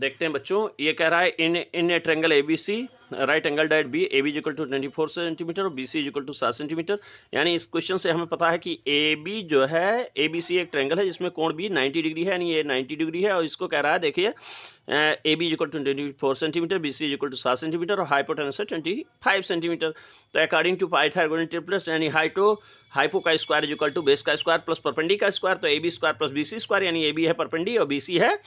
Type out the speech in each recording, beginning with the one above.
देखते हैं बच्चों, ये कह रहा है in a triangle A B C right angle at B A B equal to 24 centimetre और B C equal to 7 centimetre. यानी इस क्वेश्चन से हमें पता है कि ए बी जो है, ए बी सी एक ट्रेंगल है जिसमें कोण बी 90 डिग्री है, यानी ये 90 डिग्री है। और इसको कह रहा है, देखिए, A B equal to 24 centimetre, B C equal to 7 centimetre और हाइपोटेनस है 25 सेंटीमीटर। तो अकॉर्डिंग टू पाइथागोरस ट्रिपलेट्स, यानी हाइपो का स्क्वायर इक्वल टू बेस का स्क्वायर प्लस परपेंडी का स्क्वायर, तो A B square plus B C square, यानी A B है परपेंडी और बी सी है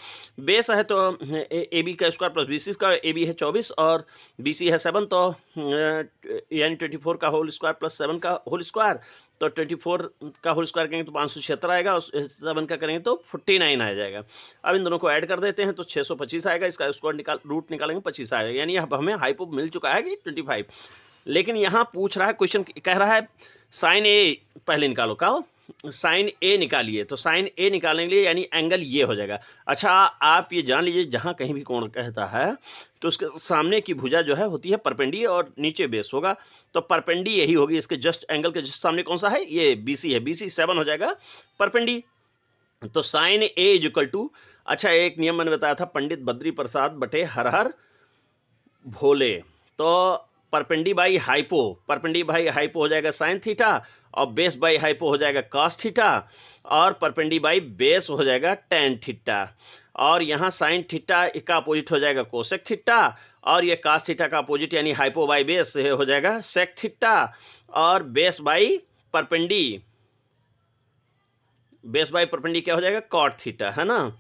बेस है, तो ए बी का square plus B C square, A B है 24 और बी सी है 7, तो यानी 24 का होल स्क्वायर प्लस 7 का होल स्क्वायर, तो 24 का होल स्क्वायर करेंगे तो 576 आएगा और 7 का करेंगे तो 49 आ जाएगा। अब इन दोनों को ऐड कर देते हैं तो 625 आएगा, इसका स्क्वायर रूट निकालेंगे 25 आएगा, यानी अब हमें हाइपो मिल चुका है कि 25। लेकिन यहाँ पूछ रहा है, क्वेश्चन कह रहा है साइन ए पहले निकालो, का साइन ए निकालिए। तो साइन ए निकालने के लिए यानी एंगल ये हो जाएगा। अच्छा, आप ये जान लीजिए, जहाँ कहीं भी कोण कहता है तो उसके सामने की भुजा जो है होती है परपेंडी और नीचे बेस होगा, तो परपेंडी यही होगी। इसके जस्ट एंगल के जस्ट सामने कौन सा है, ये बी सी है, बी सी 7 हो जाएगा परपेंडी। तो sine A is equal to, अच्छा एक नियम मैंने बताया था, पंडित बद्री प्रसाद बटे हर हर भोले। तो परपेंडी बाई हाइपो हो जाएगा साइन थीटा और बेस बाई हाइपो हो जाएगा कॉस थीटा और परपेंडी बाई बेस हो जाएगा टेन थीटा। और यहाँ साइन थीटा का अपोजिट हो जाएगा कोसेक थीटा और ये कॉस थीटा का अपोजिट यानी हाइपो बाई बेस हो जाएगा सेक थीटा और बेस बाई परपेंडी क्या हो जाएगा, कॉट थीटा, है ना।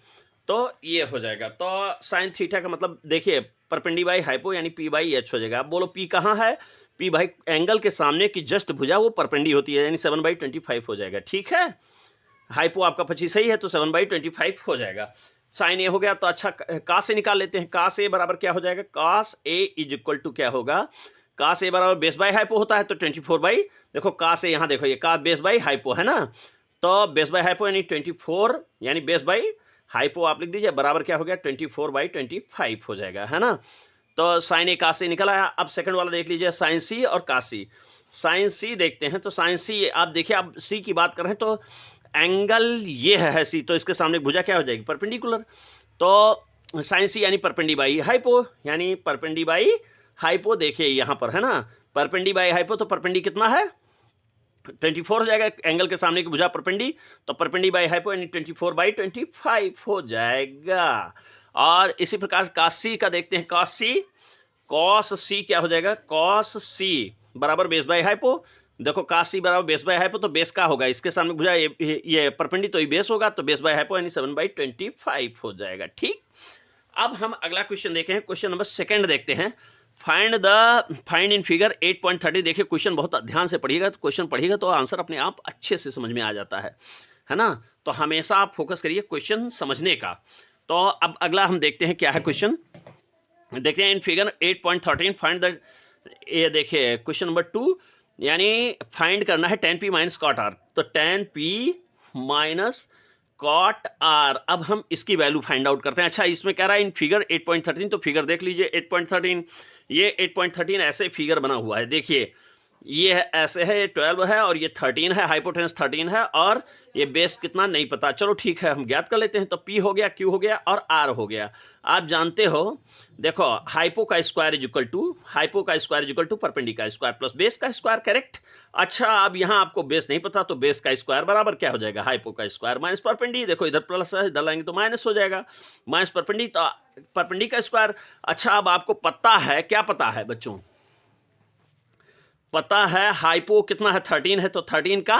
तो ये हो जाएगा। तो साइन थीटा का मतलब देखिए परपेंडी बाई हाइपो यानी पी बाई एच हो जाएगा। अब बोलो पी कहाँ है, पी भाई एंगल के सामने की जस्ट भुजा वो परपेंडी होती है, यानी 7/25 हो जाएगा। ठीक है, हाइपो आपका 25 सही है तो 7/25 हो जाएगा। साइन ए हो गया। तो अच्छा कास ए निकाल लेते हैं। कास ए बराबर क्या हो जाएगा, कास ए इज इक्वल टू क्या होगा, कास ए बराबर बेस बाई हाइपो होता है तो 24 बाई, देखो कास ए यहाँ देखो ये कास बेस बाई हाइपो है ना, तो बेस बाई हाइपो यानी 24 यानी बेस बाई हाइपो आप लिख दीजिए, बराबर क्या हो गया 24/25 हो जाएगा, है ना। तो साइन ए कास ए निकल आया। अब सेकंड वाला देख लीजिए, साइन सी और कास सी। साइन सी देखते हैं। तो साइन सी आप देखिए, आप सी की बात कर रहे हैं तो एंगल ये है सी, तो इसके सामने भुजा क्या हो जाएगी, परपेंडिकुलर। तो साइन सी यानी परपेंडी बाई हाइपो, यानी परपेंडी बाई हाइपो देखिए यहाँ पर है ना, परपेंडी बाई हाइपो, तो परपेंडी कितना है 24 हो जाएगा, एंगल के सामने की भुजा परपेंडी, तो परपेंडी बाई हाइपो यानी 24/25 हो जाएगा। और इसी प्रकार कॉस सी का देखते हैं। कॉस सी क्या हो जाएगा, कॉस सी बराबर बेस बाई हाइपो। देखो कॉस सी बराबर बेस बाई हाइपो, तो बेस का होगा इसके सामने भुजा ये परपेंडी, तो ये बेस होगा, तो बेस बाई हाइपो यानी 7/25 हो जाएगा। ठीक, अब हम अगला क्वेश्चन देखें। क्वेश्चन नंबर सेकंड देखते हैं। Find in figure 8.30। देखिए क्वेश्चन बहुत ध्यान से पढ़िएगा, तो क्वेश्चन पढ़िएगा तो आंसर अपने आप अच्छे से समझ में आ जाता है ना। तो हमेशा आप फोकस करिए क्वेश्चन समझने का। तो अब अगला हम देखते हैं क्या है क्वेश्चन। देखते हैं इन फिगर 8.13 फाइंड द, ये देखिए क्वेश्चन नंबर 2, यानी फाइंड करना है tan p minus cot R. तो tan p minus cot R, अब हम इसकी वैल्यू फाइंड आउट करते हैं। अच्छा, इसमें कह रहा है इन फिगर 8.13, तो फिगर देख लीजिए 8.13, ये 8.13 ऐसे फिगर बना हुआ है। देखिए ये ऐसे है, ये 12 है और ये 13 है, हाइपोटेनस 13 है और ये बेस कितना नहीं पता। चलो ठीक है, हम ज्ञात कर लेते हैं। तो P हो गया, Q हो गया और R हो गया। आप जानते हो, देखो हाइपो का square is equal to perpendicular का स्क्वायर प्लस बेस का स्क्वायर, करेक्ट। अच्छा, अब यहाँ आपको बेस नहीं पता तो बेस का स्क्वायर बराबर क्या हो जाएगा, हाइपो का स्क्वायर माइनस परपेंडी। देखो इधर प्लस है, इधर लाएंगे तो माइनस हो जाएगा, माइनस परपेंडी, तो परपेंडी का स्क्वायर। अच्छा, अब आपको पता है, क्या पता है बच्चों, पता है हाइपो कितना है 13 है, तो 13 का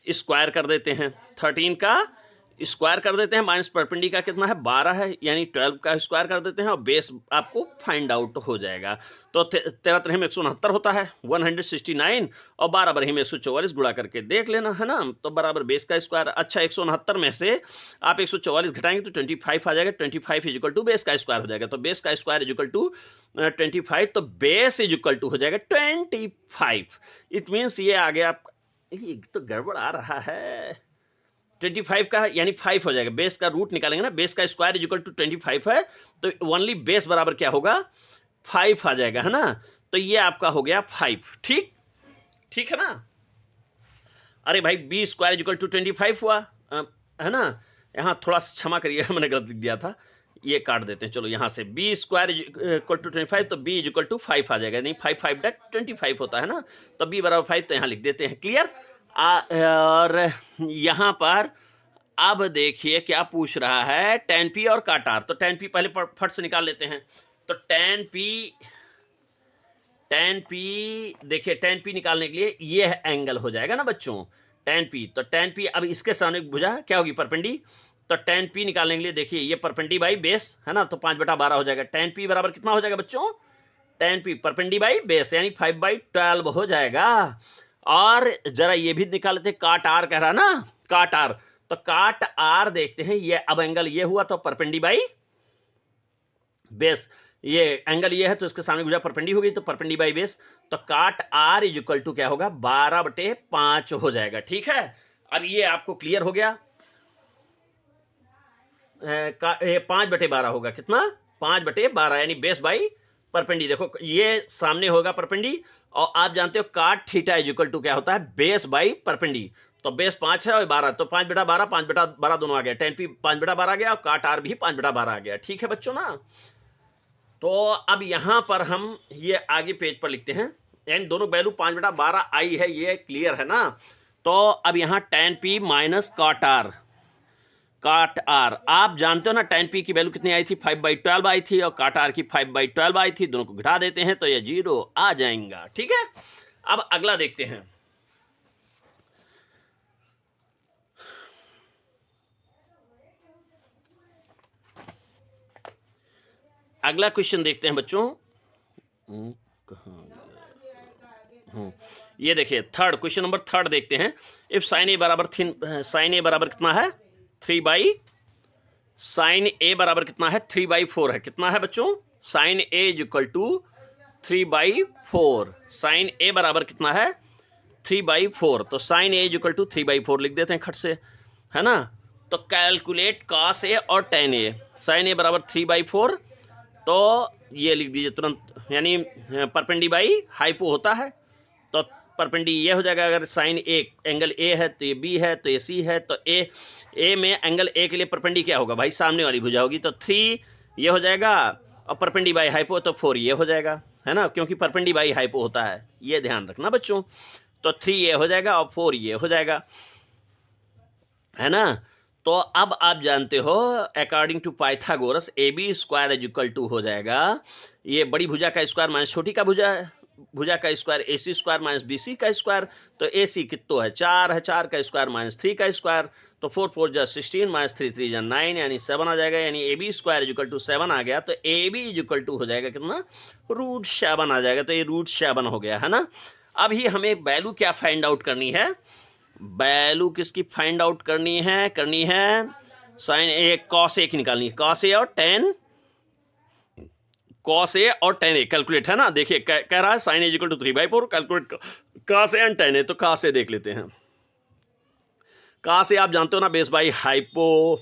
स्क्वायर कर देते हैं, 13 का स्क्वायर कर देते हैं, माइनस परपेंडी का कितना है 12 है, यानी 12 का स्क्वायर कर देते हैं और बेस आपको फाइंड आउट हो जाएगा। तो 13 में 169 होता है, 169 और 12 बरही में 144 गुणा करके देख लेना, है ना। तो बराबर बेस का स्क्वायर। अच्छा, 169 में से आप 144 घटाएंगे तो 25 आ जाएगा, 25 इज इक्वल टू बेस का स्क्वायर हो जाएगा। तो बेस का स्क्वायर इज इक्वल टू 25, तो बेस इज इक्वल टू हो जाएगा 25। इट मीन्स ये आ गया, ये तो गड़बड़ आ रहा है, 25 का यानी 5 हो जाएगा, बेस का रूट निकालेंगे ना, बेस का स्क्वायर इज इक्वल टू 25 है, तो ओनली बेस बराबर क्या होगा 5 आ जाएगा, है ना। तो ये आपका हो गया 5। ठीक है ना। अरे भाई B square is equal to 25 हुआ, है ना। यहाँ थोड़ा क्षमा करिए, मैंने गलत लिख दिया था, ये काट देते हैं, चलो यहाँ से बी स्क्वायर इक्वल टू 25, तो बी इक्वल टू 5 आ जाएगा, नहीं 5 5 डेक 25 होता है ना, तो बी बराबर 5, तो यहाँ लिख देते हैं। क्लियर। और यहाँ पर अब देखिए क्या पूछ रहा है, tan p और cot r। तो tan p पहले फट से निकाल लेते हैं। तो tan p देखिए tan p निकालने के लिए ये एंगल हो जाएगा ना बच्चों, tan p। तो tan p अब इसके सामने भुजा क्या होगी, परपेंडी। तो tan p निकालने के लिए देखिए ये परपेंडी बाई बेस है ना, तो 5/12 हो जाएगा। tan p बराबर कितना हो जाएगा बच्चों, tan p परपेंडी बाई बेस यानी 5/12 हो जाएगा। और जरा ये भी निकाल लेते हैं, काट आर कह रहा ना, काट आर। तो काट आर देखते हैं, ये अब एंगल ये हुआ तो परपेंडी बाई बेस, ये एंगल ये है तो इसके सामने भुजा परपेंडी हो गई, तो परपेंडी बाई बेस। तो काट आर इज इक्वल टू क्या होगा, 12/5 हो जाएगा। ठीक है, अब ये आपको क्लियर हो गया। 5/12 होगा, कितना, 5/12 यानी बेस बाई परपेंडी। देखो ये सामने होगा परपेंडी, और आप जानते हो काट थीटा इज इक्वल टू क्या होता है, बेस बाई परपेंडी। तो बेस 5 है और 12, तो 5/12 5/12 दोनों आ गया। tan p 5/12 आ गया और काट आर भी 5/12 आ गया। ठीक है बच्चों ना। तो अब यहां पर हम ये आगे पेज पर लिखते हैं, एंड दोनों वैल्यू 5/12 आई है, ये क्लियर है ना। तो अब यहां tan p माइनस काट आर, आप जानते हो ना tan p की वैल्यू कितनी आई थी, 5/12 आई थी, और काट आर की 5/12 आई थी। दोनों को घटा देते हैं तो ये 0 आ जाएगा। ठीक है, अब अगला देखते हैं। अगला क्वेश्चन देखते हैं बच्चों, ये देखिए थर्ड क्वेश्चन नंबर थर्ड देखते हैं। इफ साइन ए बराबर कितना है, 3/, साइन ए बराबर कितना है, 3/4 है। कितना है बच्चों, sine A is equal to 3/4। Sine A बराबर कितना है, 3/4। तो sine A is equal to 3/4 लिख देते हैं खट से, है ना। तो कैलकुलेट कॉस ए और tan ए। साइन ए बराबर 3/4, तो ये लिख दीजिए तुरंत, यानी परपेंडी बाई हाइपो होता है। तो परपेंडी ये हो जाएगा, अगर साइन ए एंगल ए है तो ये बी है, तो ये सी है। तो ए में एंगल ए के लिए परपेंडी क्या होगा भाई, सामने वाली भुजा होगी। तो 3 ये हो जाएगा, और परपेंडी बाई हाइपो तो 4 ये हो जाएगा, है ना, क्योंकि परपेंडी बाई हाइपो होता है, ये ध्यान रखना बच्चों। तो 3 ये हो जाएगा और 4 ये हो जाएगा, है ना। तो अब आप जानते हो according to Pythagoras AB square is equal to हो जाएगा, ये बड़ी भुजा का स्क्वायर माइनस छोटी का भुजा का square, AC square minus BC का स्क्वायर। तो AC कितना है, 4 है, 4 का स्क्वायर माइनस 3 का स्क्वायर। तो 4 4 जा 16 माइनस 3 3 जा 9 यानी 7 आ जाएगा, यानी AB square is equal to 7 आ गया। तो AB इज इक्वल टू हो जाएगा कितना, √7 आ जाएगा। तो ये √7 हो गया, है ना। अभी हमें वैल्यू क्या फाइंड आउट करनी है, वैल्यू किसकी फाइंड आउट करनी है साइन ए कॉस ए की निकालनी है। कॉस ए और tan ए कैलकुलेट, है ना। देखिए कह रहा है sine A equal to 3/4, calculate cos A and tan A. तो कॉस ए देख लेते हैं। कॉस ए आप जानते हो ना, बेस बाई हाइपो,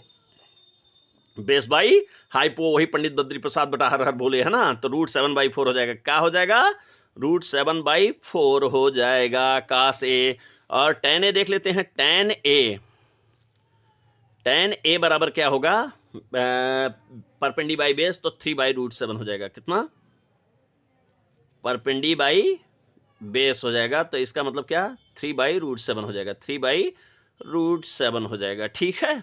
वही पंडित बद्री प्रसाद बटा हर हर बोले, है ना। तो √7/4 हो जाएगा। क्या हो जाएगा, √7/4 हो जाएगा कॉस ए। और tan ए देख लेते हैं। tan ए बराबर क्या होगा, परपेंडी बाई बेस, तो 3/√7 हो जाएगा। कितना, परपेंडी बाई बेस हो जाएगा, तो इसका मतलब क्या, 3/√7 हो जाएगा, 3/√7 हो जाएगा। ठीक है,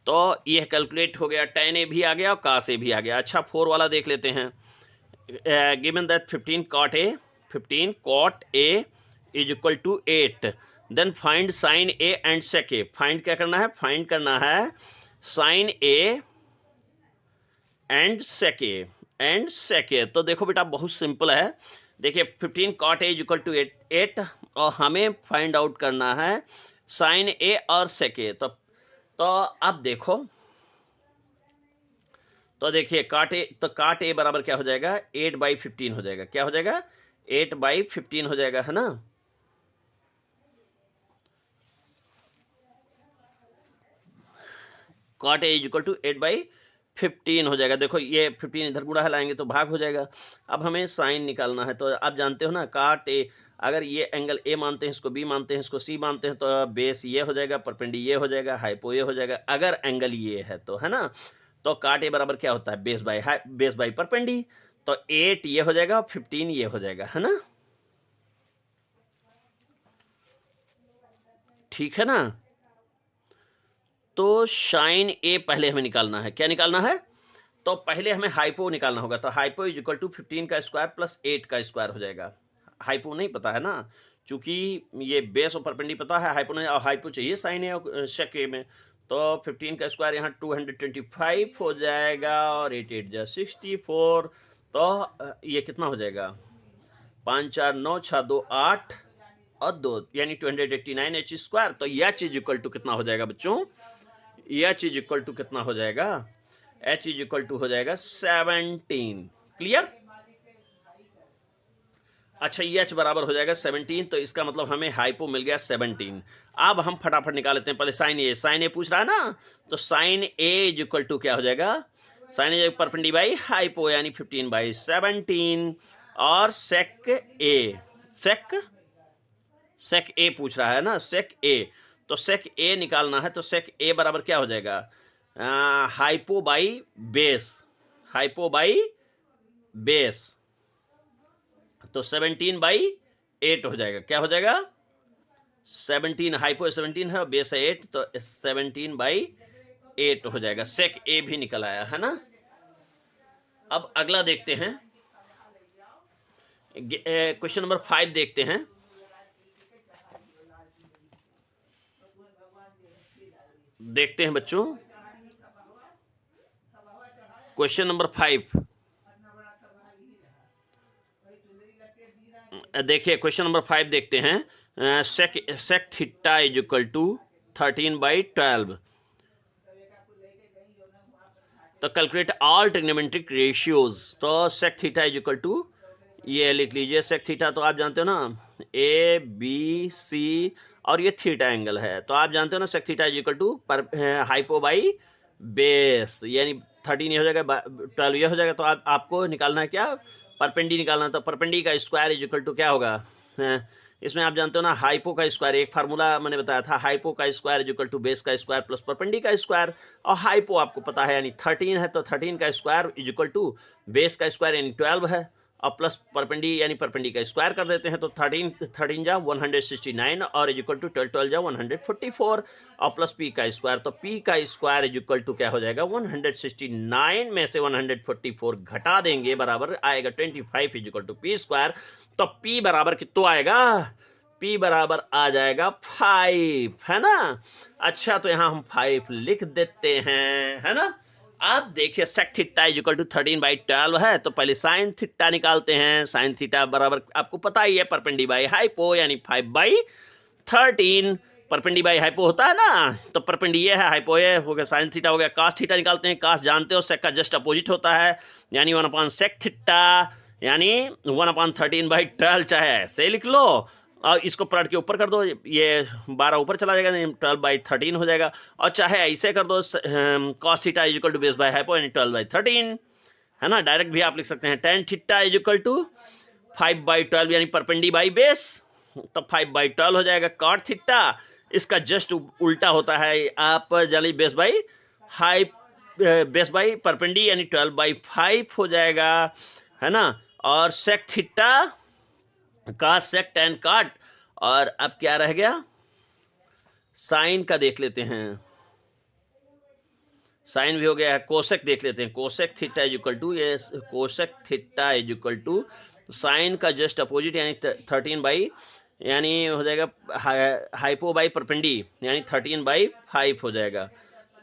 तो यह कैलकुलेट हो गया, tan ए भी आ गया और cos ए भी आ गया। अच्छा 4 वाला देख लेते हैं। Given that 15 cot A is equal to 8, then find sine A and sec A. Find क्या करना है, फाइंड करना है साइन ए एंड सेक ए। तो देखो बेटा बहुत सिंपल है। देखिए 15 cot A is equal to 8, और हमें फाइंड आउट करना है साइन ए और सेक ए। तो अब देखो, तो देखिए काट ए बराबर क्या हो जाएगा, 8/15 हो जाएगा। क्या हो जाएगा, 8/15 हो जाएगा, है ना। Cot A is equal to 8/15 हो जाएगा। देखो ये 15 इधर गुणा लाएंगे तो भाग हो जाएगा। अब हमें साइन निकालना है। तो आप जानते हो ना, काट ए, अगर ये एंगल ए मानते हैं, इसको बी मानते हैं, इसको सी मानते हैं, तो बेस ये हो जाएगा, परपेंडी ये हो जाएगा, हाइपो ये हो जाएगा, अगर एंगल ये है तो, है ना। तो काट ए बराबर क्या होता है, बेस बाई परपेंडी। तो 8 ये हो जाएगा और 15 ये हो जाएगा, है ना, ठीक है ना। तो साइन ए पहले हमें निकालना है, क्या निकालना है, तो पहले हमें हाइपो निकालना होगा। तो हाइपो इज इक्वल टू 15 का स्क्वायर प्लस 8 का स्क्वायर हो जाएगा। हाइपो नहीं पता है ना, चूंकि ये बेस और परपेंडी पता है, हाइपो नहीं, और हाइपो चाहिए साइन ए और सेक ए में। तो 15 का स्क्वायर यहाँ 225 हो जाएगा और 8 8 जा 64। तो ये कितना हो जाएगा, 5 4 9 6 2 8 और 2 यानी 289 एच स्क्वायर। तो यह चीज इक्वल टू कितना हो जाएगा बच्चों, यह चीज इक्वल टू कितना हो जाएगा, एच इज इक्वल टू हो जाएगा 17। क्लियर। अच्छा, ये एच बराबर हो जाएगा 17, तो इसका मतलब हमें हाइपो मिल गया 17। अब हम फटाफट निकाल लेते हैं, पहले साइन ए पूछ रहा है ना, तो sine A is equal to क्या हो जाएगा, sine A perpendi by hypo यानी 15/17 और सेक ए, सेक ए पूछ रहा है ना, सेक ए। तो सेक ए निकालना है, तो सेक ए बराबर क्या हो जाएगा, hypo by base, hypo by base. तो 17/8 हो जाएगा, क्या हो जाएगा, 17, हाइपो 17 है और बेस है 8, तो 17/8 हो जाएगा। सेक ए भी निकल आया है ना। अब अगला देखते हैं, क्वेश्चन नंबर 5 देखते हैं। देखते हैं बच्चों, क्वेश्चन नंबर 5 देखिए, क्वेश्चन नंबर 5 देखते हैं। Sec theta is equal to 13/12। तो कैलकुलेट ऑल ट्रिग्नोमेट्रिक रेशियोज। तो sec theta is equal to, ये लिख लीजिए, सेक थीटा तो आप जानते हो ना, ए बी सी और ये थीटा एंगल है। तो आप जानते हो ना, sec theta is equal to hypo by base, यानी 13 ये हो जाएगा, 12 ये हो जाएगा। तो आपको निकालना है क्या, परपेंडी निकालना। तो परपेंडी का स्क्वायर इज इक्वल टू क्या होगा, इसमें आप जानते हो ना, हाइपो का स्क्वायर, एक फार्मूला मैंने बताया था, हाइपो का square is equal to base का स्क्वायर प्लस परपेंडी का स्क्वायर। और हाइपो आपको पता है यानी 13 है, तो 13 का square is equal to base का स्क्वायर यानी 12 है, और प्लस परपेंडी यानी परपेंडी का स्क्वायर कर देते हैं। तो 13 जा 169 और इज इक्वल टू 12 जा 144 और प्लस पी का स्क्वायर। तो पी का स्क्वायर इज इक्वल टू क्या हो जाएगा, 169 में से 144 घटा देंगे, बराबर आएगा 25 is equal to P square. तो पी बराबर कितना आएगा, पी बराबर आ जाएगा 5, है ना। अच्छा, तो यहां हम 5 लिख देते हैं, है ना। आप देखिए, sec theta is equal to 13/12 है, तो पहले साइन थीटा निकालते हैं। साइन थीटा बराबर आपको पता ही है, परपेंडी बाई हाइपो यानी 5/13। परपेंडी बाई हाइपो होता है ना, तो परपेंडी ये है, हाइपो ये हो गया, साइन थीटा हो गया। कास थीटा निकालते हैं, कास जानते हो सेक का जस्ट अपोजिट होता है, यानी 1/sec थीटा यानी 1/13/12, चाहे ऐसे लिख लो और इसको पलट के ऊपर कर दो, ये 12 ऊपर चला जाएगा, 12/13 हो जाएगा। और चाहे ऐसे कर दो, cos theta is equal to base by hypo यानी 12/13, है ना। डायरेक्ट भी आप लिख सकते हैं, tan theta is equal to 5/12 यानी परपेंडी बाई बेस, तो 5/12 हो जाएगा। cot थीटा इसका जस्ट उल्टा होता है, आप जानिए बेस बाई बेस बाई परपेंडी यानी 12/5 हो जाएगा, है ना। और सेक थीटा का सेक tan काट, और अब क्या रह गया, साइन का देख लेते हैं, साइन भी हो गया है। कोसेक देख लेते हैं, cosec theta is equal to, ये cosec theta is equal to sine का जस्ट अपोजिट यानी 13 यानी हो जाएगा हाइपो बाई परपेंडी यानी 13/5 हो जाएगा।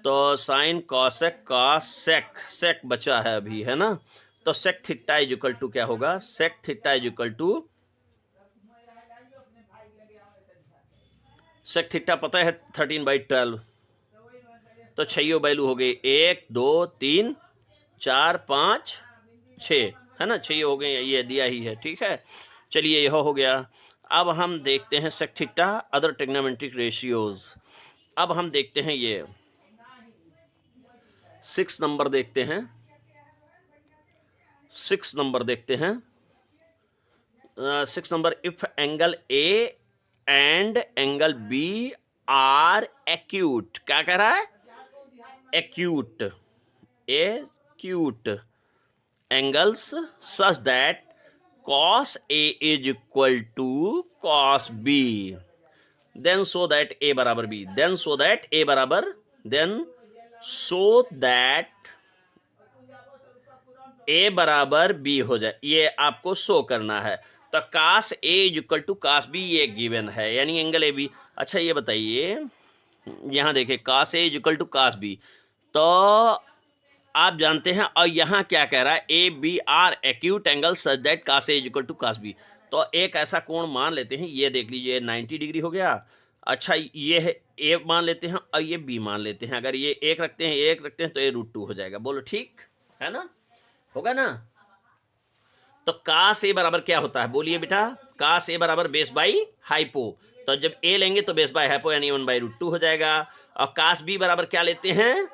तो साइन कॉसेक कॉसेक, सेक बचा है अभी, है ना। तो sec theta is equal to क्या होगा, sec theta is equal to, sec theta पता है 13/12, तो छो वैल्यू हो गई 1 2 3 4 5 6, है ना, 6 हो गए, ये दिया ही है, ठीक है। चलिए यह हो गया। अब हम देखते हैं sec theta other trigonometric ratios. अब हम देखते हैं ये 6 नंबर देखते हैं, 6 नंबर देखते हैं। 6 number, if angle A and angle B are acute, क्या कह रहा है, acute, acute angles such that cos A is equal to cos B, then so that A बराबर B, then so that A बराबर, then so that A बराबर B हो जाए, ये आपको शो करना है। तो cos A is equal to cos B ये गिवन है, यानी एंगल AB। अच्छा ये बताइए, यहाँ देखिए cos A is equal to cos B, तो आप जानते हैं, और यहाँ क्या कह रहा है, A B are acute angle such that cos A is equal to cos B. तो एक ऐसा कोण मान लेते हैं, ये देख लीजिए 90 डिग्री हो गया। अच्छा ये है ए मान लेते हैं और ये बी मान लेते हैं, अगर ये एक रखते हैं तो ये √2 हो जाएगा। बोलो ठीक है ना, होगा ना। तो कास ए बराबर क्या होता है, बोलिए बेटा, कास ए बराबर बेस बाई हाइपो। तो जब ए लेंगे तो बेस बाई हाइपो यानी 1/√2 हो जाएगा। और कास बी बराबर क्या लेते हैं,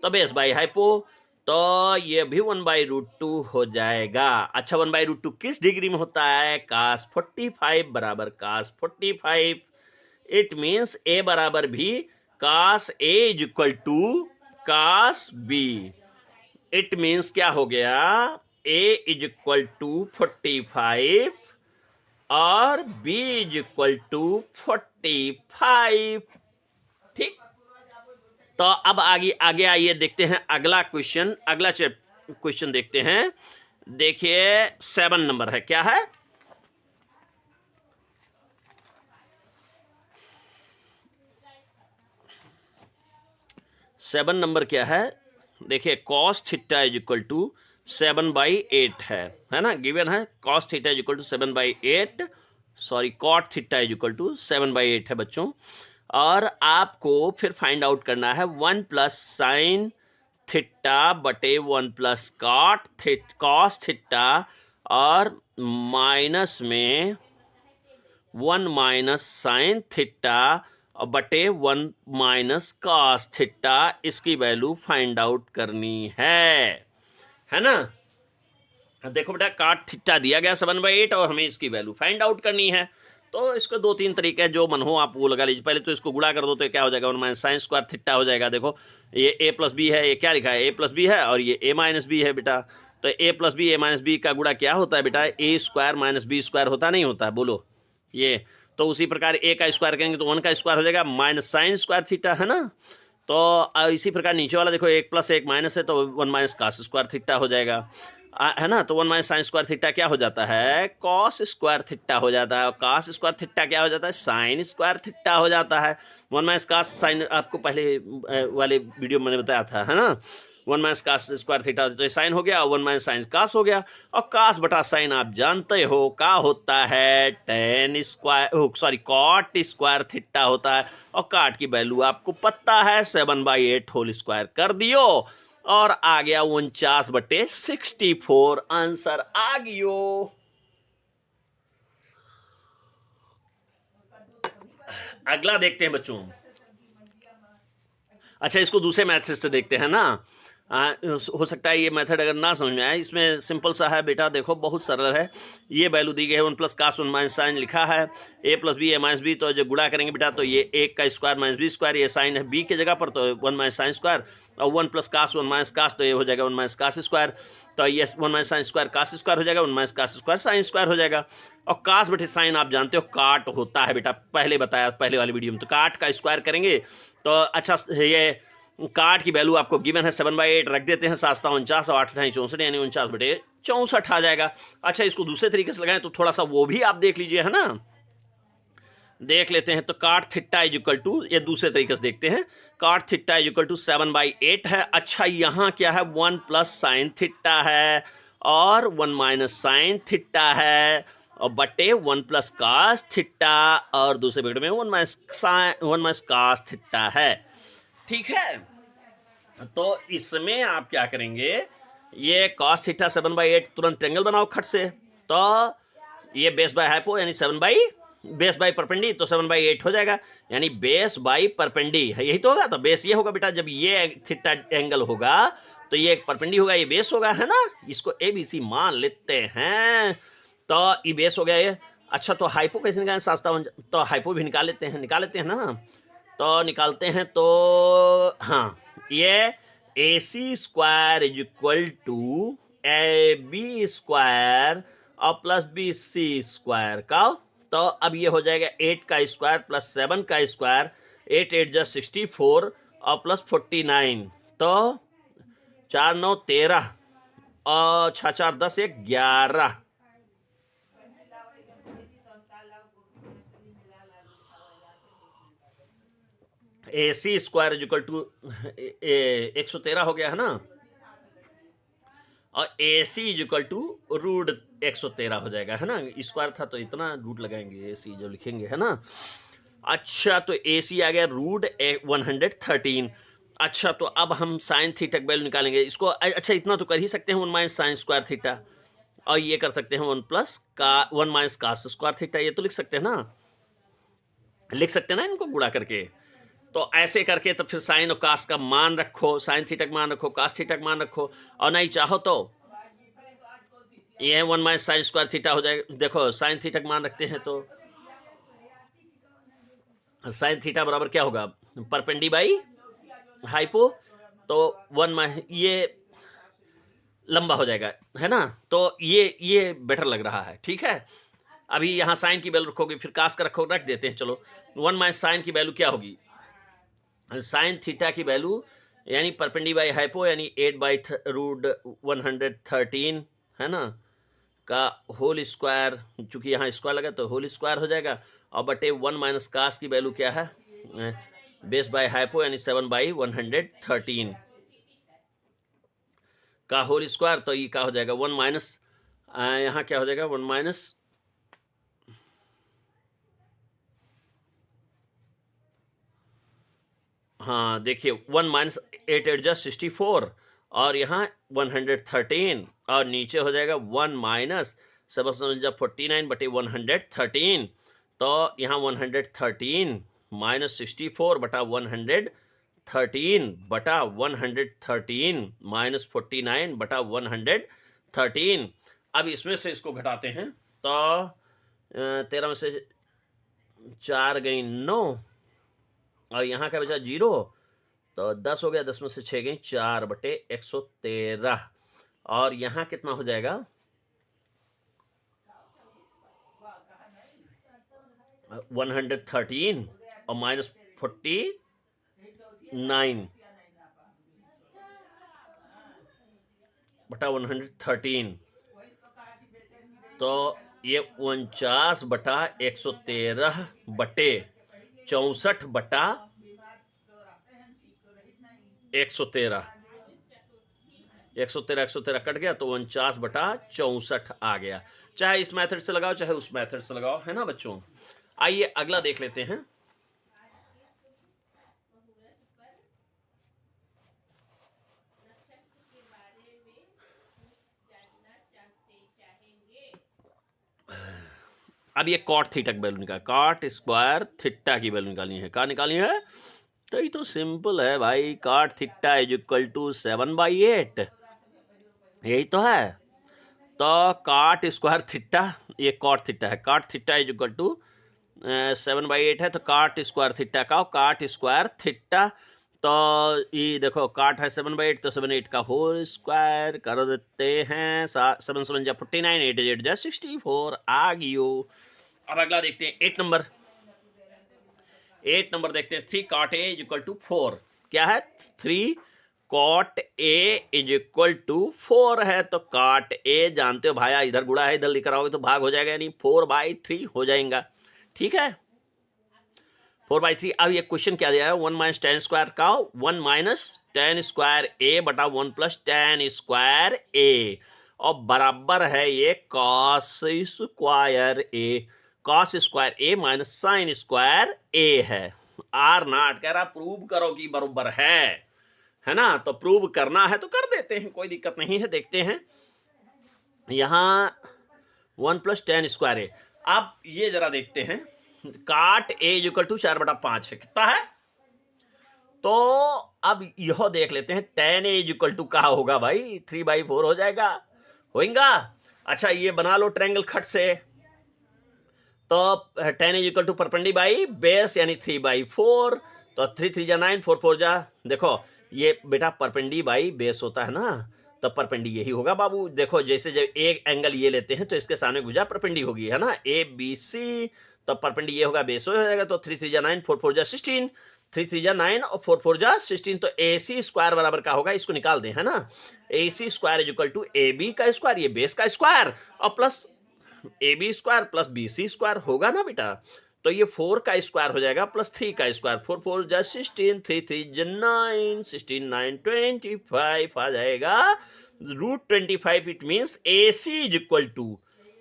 तो बेस बाई हाइपो, तो ये भी 1/√2 हो जाएगा। अच्छा 1/√2 किस डिग्री में होता है, कास 45 बराबर कास 45। इट मीन्स ए बराबर भी cos A is equal to cos B. It means क्या हो गया, ए इज इक्वल टू 45 और बी इज इक्वल टू 45। ठीक, तो अब आगे आगे आइए, देखते हैं अगला क्वेश्चन, अगला क्वेश्चन देखते हैं। देखिए 7 नंबर है, क्या है, सेवन नंबर क्या है, देखिए cos theta is equal to 7/8 है ना, गिवन है। Cos theta is equal to 7/8, sorry cot theta is equal to 7/8 है बच्चों। और आपको फिर फाइंड आउट करना है 1 प्लस साइन थीटा बटे 1 प्लस कॉस थीटा, और माइनस में 1 माइनस साइन थीटा बटे 1 माइनस कॉस थीटा, इसकी वैल्यू फाइंड आउट करनी है ना। देखो बेटा काट थीटा दिया गया 7/8 और हमें इसकी वैल्यू फाइंड आउट करनी है। तो इसको 2-3 तरीके हैं, जो मन हो आप वो लगा लीजिए। पहले तो इसको गुणा कर दो तो क्या हो जाएगा, 1 माइनस साइन स्क्वायर थीटा हो जाएगा। देखो ये a प्लस बी है, ये क्या लिखा है, a प्लस बी है, और ये a माइनस बी है बेटा। तो a plus B, a minus B का गुणा क्या होता है बेटा, a square minus B square होता नहीं होता है, बोलो ये। तो उसी प्रकार a का स्क्वायर करेंगे तो 1 का स्क्वायर हो जाएगा माइनस साइन स्क्वायर थीटा, है ना। तो इसी प्रकार नीचे वाला देखो 1 प्लस 1 माइनस है, तो 1 माइनस कास स्क्वायर थीटा हो जाएगा, है ना। तो 1 माइनस साइन स्क्वायर थीटा क्या हो जाता है, कॉस स्क्वायर थीटा हो जाता है। और कास स्क्वायर थीटा क्या हो जाता है, साइन स्क्वायर थीटा हो जाता है। 1 माइनस कास साइन आपको पहले वाले वीडियो में मैंने बताया था, है ना। 1 माइनस कास स्क्वायर थीटा, तो साइन हो गया, और 1 माइनस साइन कास हो गया। और कास बटा साइन आप जानते हो क्या होता है, tan square, sorry cot square theta होता है। और काट की वैल्यू आपको पता है 7/8 होल स्क्वायर कर दियो, और आ गया 49/64, आंसर आ गयो। अगला देखते हैं बच्चों। अच्छा इसको दूसरे मेथड से देखते हैं ना। हो सकता है ये मेथड अगर ना समझ में आए, इसमें सिंपल सा है बेटा, देखो बहुत सरल है। ये वैल्यू दी गई है 1 प्लस कास 1 माइनस साइन लिखा है, a plus B, a minus B. तो जब गुणा करेंगे बेटा तो ये 1 का स्क्वायर माइनस बी स्क्वायर, ये साइन है b के जगह पर, तो 1 माइनस साइन स्क्वायर, और 1 प्लस कास 1 माइनस कास, तो ये हो जाएगा 1 माइनस कास स्क्वायर। तो ये 1 minus sine square cos square हो जाएगा, 1 minus cos square sine square हो जाएगा। और कास बटे साइन आप जानते हो काट होता है बेटा, पहले बताया पहले वाली वीडियो में। तो काट का स्क्वायर करेंगे तो अच्छा ये काट की वैल्यू आपको गिवन है 7/8, रख देते हैं 7 49 और 8 64, यानी 49/64 आ जाएगा। अच्छा इसको दूसरे तरीके से लगाएं तो थोड़ा सा वो भी आप देख लीजिए, है ना, देख लेते हैं। तो काट थीटा इज इक्वल टू, ये दूसरे तरीके से देखते हैं, काट थीटा इज इक्वल टू 7/8 है। अच्छा यहाँ क्या है, 1 प्लस साइन थीटा है, और 1 माइनस साइन थीटा है, और बटे 1 प्लस कास थीटा, और दूसरे ब्रैकेट में 1 माइनस कास थीटा है। ठीक है, तो इसमें आप क्या करेंगे, ये कॉस थीटा 7/8 तुरंत ट्रायंगल बनाओ खट से। तो ये बेस बाय हाइपो यानी बेस बाई परपेंडी, तो 7/8 हो जाएगा, यानी बेस बाई परपेंडी है, यही तो होगा। तो बेस ये होगा बेटा, जब ये थीटा एंगल होगा तो ये एक परपेंडी होगा, ये बेस होगा, है ना। इसको ABC मान लेते हैं। तो ये बेस हो गया ये। अच्छा तो हाइपो कैसे निकालें, 57, तो हाइपो भी निकाल लेते हैं ना। तो निकालते हैं तो हाँ, ये AC square is equal to AB square और प्लस BC स्क्वायर का। तो अब ये हो जाएगा 8 का स्क्वायर प्लस 7 का स्क्वायर, 8 8 जा 64 और प्लस 49, तो 4 9 13 और 6 4 10 1 11। AC square is equal to 113 हो गया है ना, और AC is equal to root 113 हो जाएगा, है ना। स्क्वायर था तो इतना रूट लगाएंगे, AC जो लिखेंगे, है ना। अच्छा, तो AC आ गया रूट 113। अच्छा, तो अब हम साइन थीटा का वैल्यू निकालेंगे इसको। अच्छा, इतना तो कर ही सकते हैं, 1 माइनस साइन स्क्वायर थीटा, और ये कर सकते हैं 1 माइनस कास स्क्वायर थीटा, ये तो लिख सकते हैं ना, लिख सकते हैं ना इनको गुणा करके। तो ऐसे करके तो फिर साइन और कास का मान रखो, साइन थीटा का मान रखो, कास थीटा का मान रखो, और नहीं चाहो तो ये 1 माइनस साइन स्क्वायर थीटा हो जाएगा। देखो साइन थीटा का मान रखते हैं तो साइन थीटा बराबर क्या होगा, परपेंडी बाई हाइपो, तो 1 माइनस ये लंबा हो जाएगा, है ना। तो ये बेटर लग रहा है, ठीक है। अभी यहाँ साइन की वैल्यू रखोगे, फिर कास का रख देते हैं। चलो 1 माइनस साइन की वैल्यू क्या होगी, साइन थीटा की वैल्यू यानी परपेंडी बाई हाइपो यानी 8 बाई रूट 113, है ना, का होल स्क्वायर, चूंकि यहाँ स्क्वायर लगा तो होल स्क्वायर हो जाएगा, और बटे 1 माइनस कास की वैल्यू क्या है, बेस बाई हाइपो यानी 7 बाई 113 का होल स्क्वायर। तो ये क्या हो जाएगा 1 माइनस, यहाँ क्या हो जाएगा 1 माइनस, हाँ देखिए 1 माइनस 8 8 जा 64 और यहाँ 113, और नीचे हो जाएगा 1 माइनस 7 जा 49 बटे 113, तो यहाँ 113 माइनस 64 बटा 113 बटा 113 माइनस 49 बटा 113। अब इसमें से इसको घटाते हैं तो 13 में से 4 गई 9, और यहाँ का बचा 0, तो 10 हो गया, 10 में से 6 गई 4 बटे 113, और यहाँ कितना हो जाएगा 113 और माइनस 49 बटा 113, तो ये 49 बटा 113 बटे 64 बटा 113, 113 कट गया, तो 49 बटा 64 आ गया। चाहे इस मेथड से लगाओ चाहे उस मेथड से लगाओ, है ना बच्चों। आइए अगला देख लेते हैं। अब ये कॉट थीटा की वैल्यू निकाल, कॉट स्क्वायर थीटा की वैल्यू निकालनी है। क्या निकालनी है, तो ये तो सिंपल है भाई, cot theta is equal to 7/8, यही तो है। तो कॉट स्क्वायर थीटा, ये कॉट थीटा है, cot theta is equal to 7/8 है, तो कॉट स्क्वायर थीटा का कॉट स्क्वायर थीटा, तो ये देखो कॉट है 7/8, तो 7 8 का होल स्क्वायर कर देते हैं, 7 7 जा 49, 8 8 जा 64 आ गयो। अब अगला देखते हैं 8 नंबर। 8 नंबर देखते हैं, 3 cot A is equal to 4। क्या है, 3 cot A is equal to 4 है, तो कॉट ए जानते हो भाया, इधर गुड़ा है इधर लेकर आओगे तो भाग हो जाएगा, यानी 4/3 हो जाएगा, ठीक है 4/3। अब ये क्वेश्चन क्या दिया है, 1 माइनस टेन स्क्वायर का 1 माइनस टेन स्क्वायर ए बटा 1 प्लस टेन स्क्वायर ए, और बराबर है ये cos square A, cos square A minus sine square A है। आर नॉट कह रहा प्रूव करो कि बराबर है ना, तो प्रूव करना है तो कर देते हैं, कोई दिक्कत नहीं है। देखते हैं यहाँ 1 प्लस टेन स्क्वायर ए, अब ये जरा देखते हैं, काट ए इक्वल टू 4/5 है, कितना है, तो अब यह देख लेते हैं टेन ए इक्वल टू कहा होगा भाई, 3/4 हो जाएगा, होगा। अच्छा ये बना लो ट्रायंगल खट से, तो tan is equal to perpendicular by base यानी 3/4, तो 3 3 जा 9, 4 4 जा, देखो ये बेटा परपेंडी बाई बेस होता है ना, तो परपेंडी यही होगा बाबू। देखो जैसे जब एक एंगल ये लेते हैं तो इसके सामने भुजा परपेंडी होगी, है ना, ए बी सी, तो परपेंडी ये होगा, बेस हो जाएगा। तो 3 3 जा 9, 4 4 जा 16, 3 3 जा 9 और 4 4 जा 16, तो ए सी स्क्वायर बराबर का होगा, इसको निकाल दें, है ना, A C square is equal to A B का स्क्वायर, ये बेस का स्क्वायर, और plus A B square plus B C square होगा ना बेटा। तो ये 4 का स्क्वायर हो जाएगा प्लस 3 का स्क्वायर, 4 4 जा 16, 3 3 जा 9, 16 9 25 आ जाएगा √25। It means A C is equal to,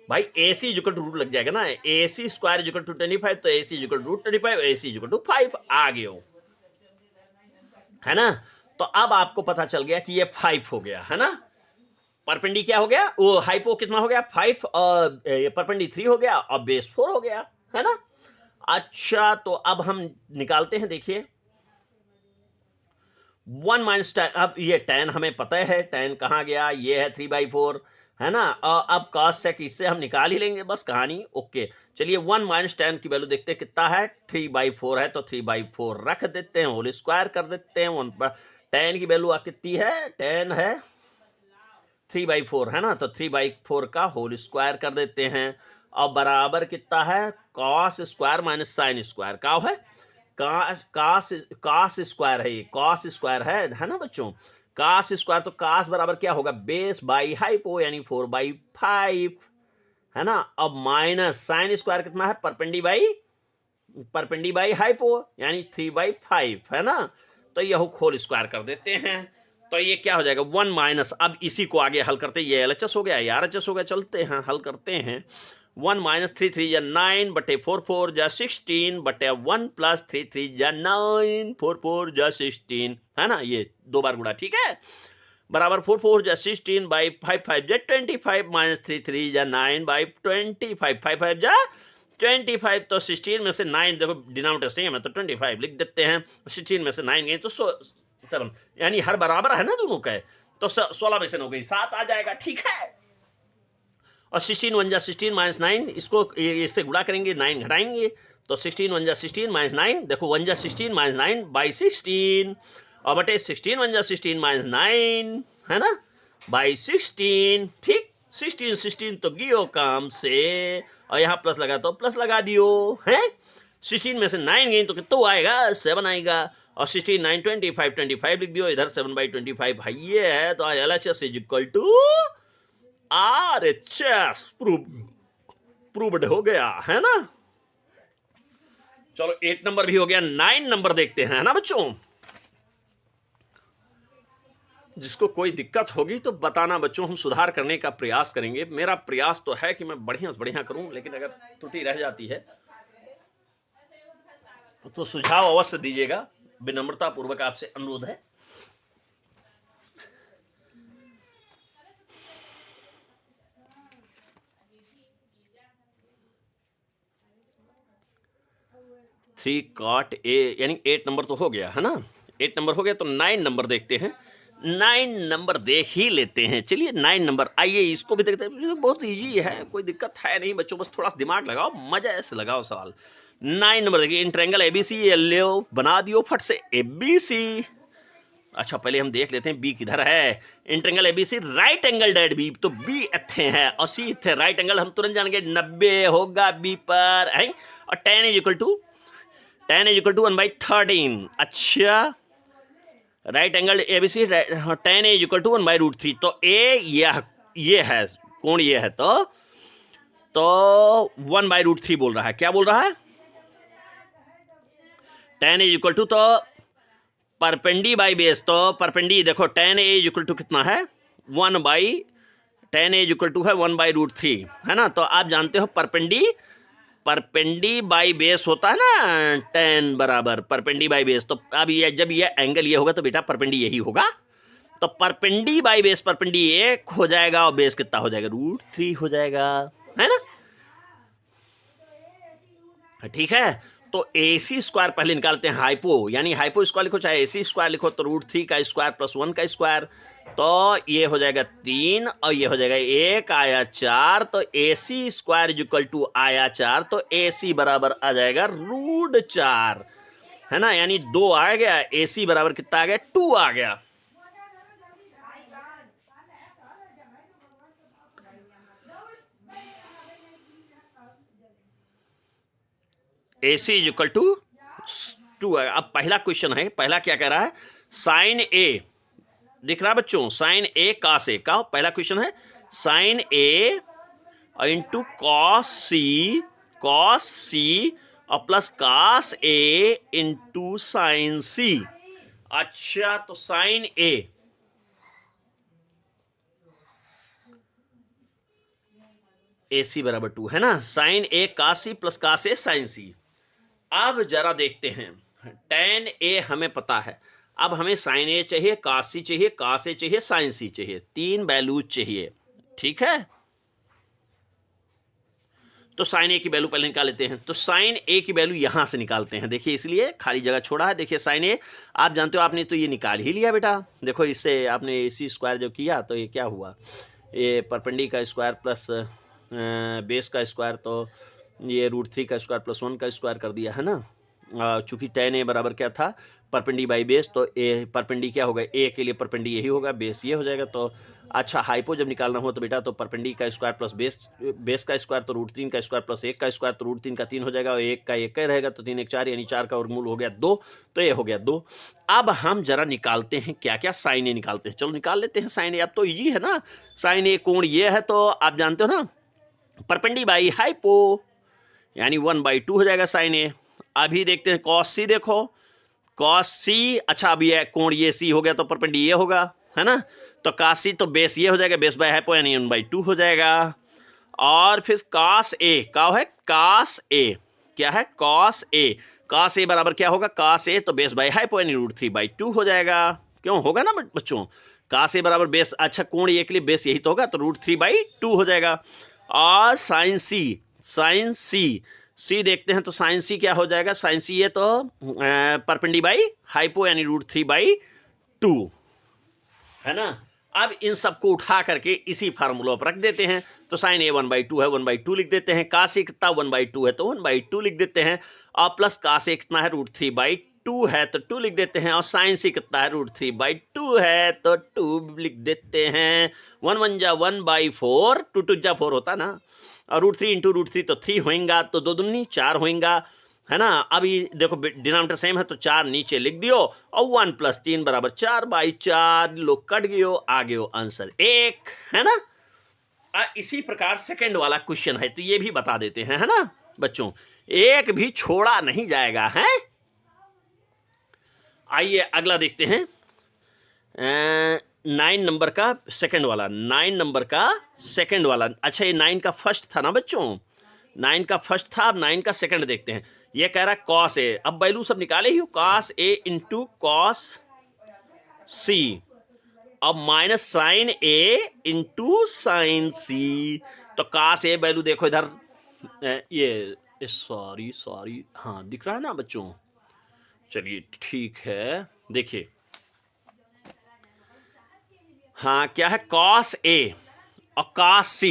भाई A C is equal to root लग जाएगा ना, A C square is equal to 25, तो A C is equal to √25, A C is equal to 5 आ गए हो, है ना। तो अब आपको पता चल गया कि ये 5 हो गया, है ना। परपेंडी क्या हो गया, वो हाइपो कितना हो गया 5, और परपेंडी 3 हो गया, और बेस 4 हो गया, है ना। अच्छा तो अब हम निकालते हैं, देखिए 1 माइनस tan, अब ये tan हमें पता है, tan कहाँ गया, ये है 3/4, है ना। और अब cos sec इससे हम निकाल ही लेंगे, बस कहानी ओके। चलिए 1 माइनस tan की वैल्यू देखते हैं कितना है, 3/4 है, तो 3/4 रख देते हैं, होल स्क्वायर कर देते हैं। 1 पर tan की वैल्यू कितनी है, tan है 3/4, है ना, तो 3/4 का होल स्क्वायर कर देते हैं, और बराबर कितना है, cos square minus sine square का है, कास स्क्वायर है, ये कॉस स्क्वायर है ना बच्चों, कास स्क्वायर, तो कास बराबर क्या होगा, बेस बाई हाइपो यानी 4/5, है ना। अब माइनस साइन स्क्वायर कितना है, परपेंडी बाई हाइपो यानी 3/5, है ना। तो यह होल स्क्वायर कर देते हैं, तो ये क्या हो जाएगा 1 माइनस, अब इसी को आगे हल करते, ये LHS हो गया, ये RHS हो गया, चलते हैं हल करते हैं। 1 माइनस 3 3 जा 9 बटे 4 4 जा 16 बटे 1 प्लस 3 3 जा 9, 4 4 जा 16, है ना, ये 2 बार गुणा, ठीक है, बराबर 4 4 जा 16 बाई 5 5 जा 25 माइनस 3 3 जा 9 बाई 25, 5 5 जा 25, तो 16 में से 9, देखो डिनोमिनेटर सेम है तो 25 लिख देते हैं, 16 में से 9 गए तो 7, यानी हर बराबर है ना दोनों का, तो 16 में से 9 गई 7 आ जाएगा, ठीक है। और 16 1 जा 16 माइनस 9, इसको इससे गुणा करेंगे, 9 घटाएंगे, तो 16 1 जा 16 माइनस 9, देखो 1 जा 16 माइनस 9 बाई 16, और बटे 16 1 जा 16 माइनस 9, है ना, बाई 16, ठीक, 16 16 तो गियो काम से, और यहाँ प्लस लगा तो प्लस लगा दियो, है, 16 में से 9 गई तो कितना आएगा, 7 आएगा, और 16 9 25 लिख दियो इधर, 7/25 भाई ये है, तो LHS is equal to RHS proved हो गया, है ना। चलो 8 नंबर भी हो गया, 9 नंबर देखते हैं, है ना बच्चों। जिसको कोई दिक्कत होगी तो बताना बच्चों, हम सुधार करने का प्रयास करेंगे। मेरा प्रयास तो है कि मैं बढ़िया से बढ़िया करूं, लेकिन अगर त्रुटि रह जाती है तो सुझाव अवश्य दीजिएगा, विनम्रता पूर्वक आपसे अनुरोध है। थ्री कॉट ए यानी 8 नंबर तो हो गया, है ना, 8 नंबर हो गया, तो 9 नंबर देखते हैं, 9 नंबर देख ही लेते हैं। चलिए 9 नंबर, आइए इसको भी देखते हैं, बहुत इजी है, कोई दिक्कत है नहीं बच्चों, बस थोड़ा सा दिमाग लगाओ, मजा से लगाओ सवाल। 9 नंबर देखिए, इन ट्रायंगल ABC ले बना दियो फट से ABC। अच्छा पहले हम देख लेते हैं बी किधर है, in triangle ABC right angle at B, तो बी इथे है और सी इथे, राइट एंगल हम तुरंत जान गए 90 होगा बी पर, है, और tan इज इक्वल टू 1/13। अच्छा right angle ABC, tan is equal to 1/√3, तो ए ये है कोण, ये है, तो 1/√3 बोल रहा है, क्या बोल रहा है, tan इज इक्वल टू, तो परपेंडी बाई बेस, तो परपेंडी देखो tan इज इक्वल टू कितना है, tan इज इक्वल टू है 1/√3, है ना। तो आप जानते हो परपेंडी बाई बेस होता है ना, tan बराबर परपेंडी बाई बेस, तो अब ये जब ये एंगल ये होगा तो बेटा परपेंडी यही होगा, तो परपेंडी बाई बेस परपेंडी 1 हो जाएगा, और बेस कितना हो जाएगा, √3 हो जाएगा, है ना, ठीक है। तो AC स्क्वायर पहले निकालते हैं, हाइपो यानी हाइपो स्क्वायर लिखो चाहे AC स्क्वायर लिखो, तो √3 का स्क्वायर प्लस 1 का स्क्वायर, तो ये हो जाएगा 3 और ये हो जाएगा 1 आया 4, तो AC square is equal to आया 4, तो AC बराबर आ जाएगा √4, है ना, यानी 2 आ गया, AC बराबर कितना आ गया, 2 आ गया। AC इज इक्वल टू 2 है। अब पहला क्वेश्चन है, पहला क्या कह रहा है, साइन ए दिख रहा है बच्चों, साइन ए कॉस ए का पहला क्वेश्चन है, साइन ए इंटू कॉस सी और plus cos A into sine सी। अच्छा, तो साइन ए AC बराबर 2 है ना, sign A cos C plus cos A sign सी। अब जरा देखते हैं, tan ए हमें पता है, अब हमें साइन ए चाहिए, कॉस सी चाहिए, कॉस ए चाहिए, साइन सी चाहिए, 3 वैल्यूज चाहिए, ठीक है। तो साइन ए की वैल्यू पहले निकाल लेते हैं। तो साइन ए की वैल्यू यहां से निकालते हैं, देखिए इसलिए खाली जगह छोड़ा है। देखिए साइन ए आप जानते हो, आपने तो ये निकाल ही लिया बेटा। देखो इससे आपने AC स्क्वायर जो किया तो ये क्या हुआ, ये परपेंडी का स्क्वायर प्लस बेस का स्क्वायर, तो ये √3 का स्क्वायर प्लस 1 का स्क्वायर कर दिया है ना। चूंकि tan ए बराबर क्या था, परपेंडी बाई बेस, तो ए परपेंडी क्या होगा, ए के लिए परपेंडी यही होगा, बेस ये हो जाएगा। तो अच्छा, हाइपो जब निकालना हो तो बेटा तो परपेंडी का स्क्वायर प्लस बेस का स्क्वायर, तो √3 का स्क्वायर प्लस 1 का स्क्वायर, तो √3 का 3 हो जाएगा और 1 का 1 का रहेगा, तो 3 1 4, यानी 4 का वर्गमूल हो गया 2, तो ये हो गया 2। अब हम जरा निकालते हैं क्या क्या, साइन ए निकालते हैं, चलो निकाल लेते हैं साइन ए। अब तो ईजी है ना, साइन ए कोण ये है, तो आप जानते हो ना, परपेंडी बाई हाइपो यानी 1/2 हो जाएगा साइन ए। अभी देखते हैं कॉस सी, देखो कॉस सी, अच्छा अब ये कोण ये सी हो गया तो परपेंडी ये होगा, है ना। तो कॉस सी तो बेस ये हो जाएगा, बेस बाय हाइपो यानी 1/2 हो जाएगा। और फिर कॉस ए का है, कॉस ए क्या है, कॉस ए बराबर क्या होगा, कॉस ए तो बेस बाय हाइपो यानी √3/2 हो जाएगा। क्यों होगा ना बच्चों, कॉस ए बराबर बेस, अच्छा कोण ये के लिए बेस यही तो होगा, तो √3/2 हो जाएगा। और साइन सी देखते हैं, तो साइन सी क्या हो जाएगा, साइन सी ये तो परपेंडी बाई हाइपो यानी √3/2 है ना। अब इन सबको उठा करके इसी फार्मूला पर रख देते हैं। तो साइन ए 1/2 है, 1/2 लिख देते हैं, कॉस ए कितना 1/2 है तो 1/2 लिख देते हैं, और प्लस कॉस ए कितना है √3/2 है तो 2 लिख देते हैं, और साइन सी कितना है √3/2 है तो 2 लिख देते हैं। 1 1 जा 1/4, 2 2 जा 4 होता ना, और √3 इंटू √3 तो 3 होएगा, तो 2 दूनी 4 होएगा, है ना। अभी देखो डिनोमिनेटर सेम है तो 4 नीचे लिख दियो, और 1 + 3 बराबर 4/4, लोग कट गयो, आ गयो आंसर 1, है ना। इसी प्रकार सेकंड वाला क्वेश्चन है, तो ये भी बता देते हैं, है ना बच्चों, एक भी छोड़ा नहीं जाएगा, है। आइए अगला देखते हैं, 9 नंबर का सेकंड वाला, 9 नंबर का सेकंड वाला। अच्छा, ये 9 का फर्स्ट था ना बच्चों, 9 का फर्स्ट था, अब 9 का सेकंड देखते हैं। ये कह रहा है कॉस ए, अब वैल्यू सब निकाले ही, कॉस ए इंटू कॉस सी, अब माइनस साइन ए इंटू साइन सी। तो कॉस ए वैल्यू देखो इधर, ये सॉरी हाँ दिख रहा है ना बच्चों, चलिए ठीक है, देखिए हाँ क्या है, कॉस ए और कॉस